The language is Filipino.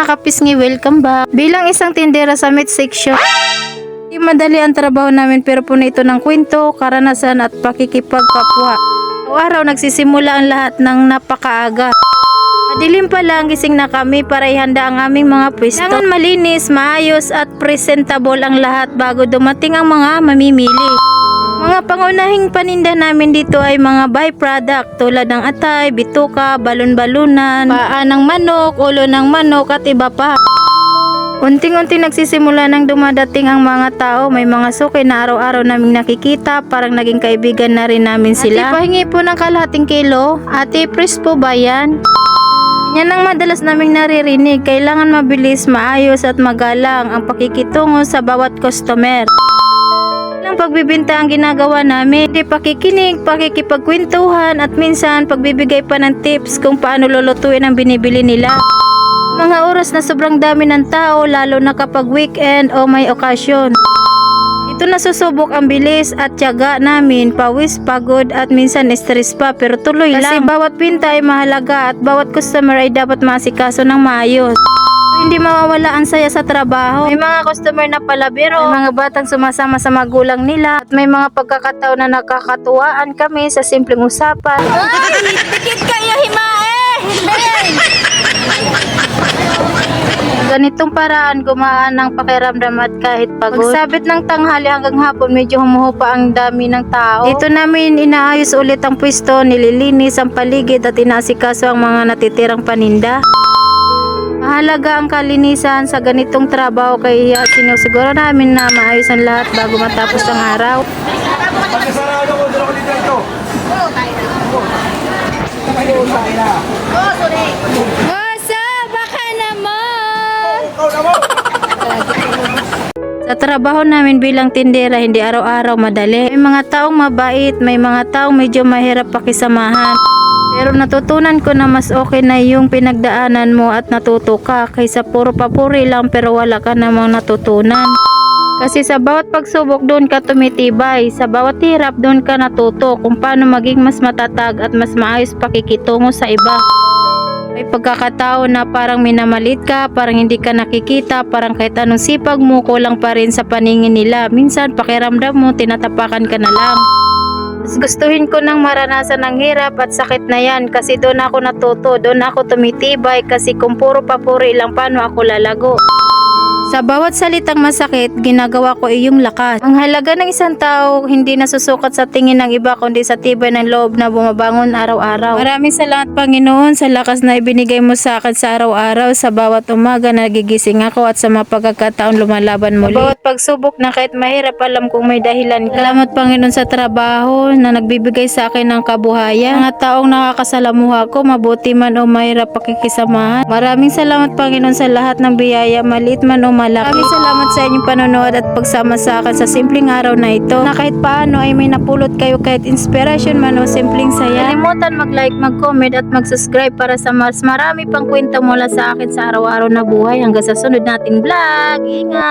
kapisngi, welcome back. Bilang isang tindera sa meat section, hindi madali ang trabaho namin pero puno ito ng kwento, karanasan at pakikipagkapwa. Araw nagsisimula ang lahat ng napakaaga. Madilim pa lang, gising na kami para ihanda ang aming mga pwesto. Kailangan malinis, maayos at presentable ang lahat bago dumating ang mga mamimili. Mga pangunahing paninda namin dito ay mga byproduct tulad ng atay, bituka, balon-balunan, paa ng manok, ulo ng manok at iba pa. Unting-unting nagsisimula nang dumadating ang mga tao. May mga suki na araw-araw naming nakikita, parang naging kaibigan na rin namin sila. Ate, pahingi po ng kalahating kilo. Ate, press po ba yan? Yan ang madalas naming naririnig. Kailangan mabilis, maayos at magalang ang pakikitungo sa bawat customer. Ang pagbibinta ang ginagawa namin, hindi pakikinig, pakikipagkwentuhan at minsan pagbibigay pa ng tips kung paano lulutuin ang binibili nila. Mga oras na sobrang dami ng tao, lalo na kapag weekend o may okasyon. Ito nasusubok ang bilis at tiyaga namin, pawis, pagod at minsan stress pa, pero tuloy lang. Kasi bawat pinta ay mahalaga at bawat customer ay dapat maasikaso ng maayos. Hindi mawawala ang saya sa trabaho. May mga customer na palabiro, may mga batang sumasama sa magulang nila, at may mga pagkakataon na nakakatuwaan kami sa simpleng usapan. Ay, dikit kayo himae! Ganitong paraan gumaan ang pakiramdam at kahit pagod. Pagsabit ng tanghali hanggang hapon, medyo humuhupa ang dami ng tao. Dito namin inaayos ulit ang pwesto, nililinis ang paligid at inaasikaso ang mga natitirang paninda. Mahalaga ang kalinisan sa ganitong trabaho kaya sinusiguro namin na maayos ang lahat bago matapos ang araw. Pagkasarado ko, dala ko dito ito. Bosa, baka naman! Sa trabaho namin bilang tindera, hindi araw-araw madali. May mga taong mabait, may mga taong medyo mahirap pakisamahan. Pero natutunan ko na mas okay na yung pinagdaanan mo at natuto ka kaysa puro papuri lang pero wala ka namang natutunan. Kasi sa bawat pagsubok doon ka tumitibay, sa bawat hirap doon ka natuto kung paano maging mas matatag at mas maayos pakikitungo sa iba. May pagkakataon na parang minamalit ka, parang hindi ka nakikita, parang kahit anong sipag mo kulang pa rin sa paningin nila. Minsan pakiramdam mo tinatapakan ka na lang. Mas gustuhin ko nang maranasan ng hirap at sakit na yan kasi doon ako natuto, doon ako tumitibay kasi kung puro papuri lang paano ako lalago. Sa bawat salitang masakit, ginagawa ko iyong lakas. Ang halaga ng isang tao hindi nasusukat sa tingin ng iba kundi sa tibay ng loob na bumabangon araw-araw. Maraming salamat Panginoon sa lakas na ibinigay mo sa akin sa araw-araw, sa bawat umaga na nagigising ako at sa mga pagkakataon lumalaban muli. Sa bawat pagsubok na kahit mahirap alam kong may dahilan ka. Salamat Panginoon sa trabaho na nagbibigay sa akin ng kabuhayan. Mga taong nakakasalamuha ko, mabuti man o mahirap pakikisamahan. Maraming salamat Panginoon sa lahat ng biyaya, maliit man o malaki. Maraming salamat sa inyong panonood at pagsama sa akin sa simpleng araw na ito, na kahit paano ay may napulot kayo kahit inspiration man o simpleng saya. Kalimutan mag-like, mag-comment at mag-subscribe para sa mas marami pang kwento mula sa akin sa araw-araw na buhay. Hanggang sa sunod nating vlog. Ingat!